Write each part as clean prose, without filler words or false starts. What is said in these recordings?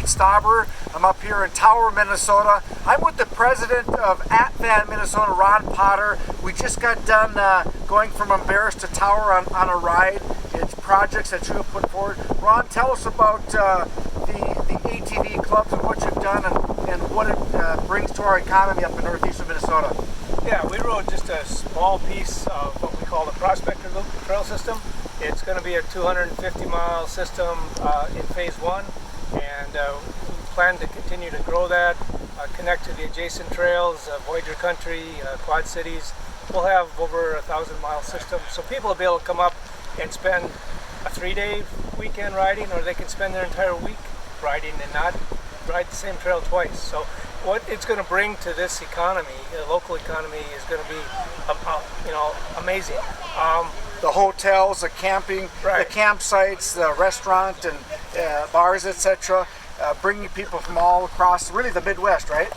Stauber. I'm up here in Tower, Minnesota. I'm with the president of At Van Minnesota, Ron Potter. We just got done going from Embarrassed to Tower on a ride. It's projects that you have put forward. Ron, tell us about the ATV clubs and what you've done and what it brings to our economy up in northeast of Minnesota. Yeah, we rode just a small piece of what we call the Prospector Loop trail system. It's going to be a 250-mile system in phase one, and we plan to continue to grow that, connect to the adjacent trails, Voyager Country, Quad Cities. We'll have over a 1,000-mile system, so people will be able to come up and spend a 3-day weekend riding, or they can spend their entire week riding and not ride the same trail twice. So what it's going to bring to this economy, the local economy, is going to be, amazing. The hotels, the camping, Right. the campsites, the restaurant and bars, etc. Bringing people from all across, really the Midwest, right?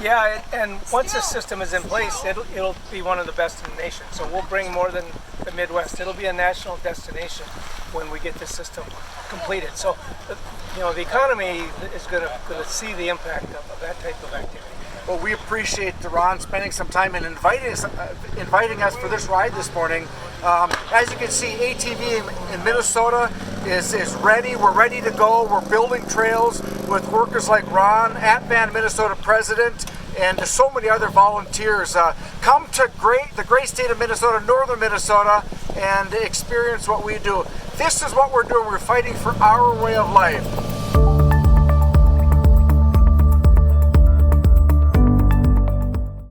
Yeah, and once this system is in place, it'll be one of the best in the nation. So we'll bring more than the Midwest. It'll be a national destination when we get this system completed. So, the economy is going to see the impact of that type of activity. Well, we appreciate Ron spending some time and inviting us for this ride this morning. As you can see, ATV in Minnesota is ready. We're ready to go. We're building trails with workers like Ron, At Van Minnesota president, and so many other volunteers. Come to the great state of Minnesota, northern Minnesota, and experience what we do. This is what we're doing. We're fighting for our way of life.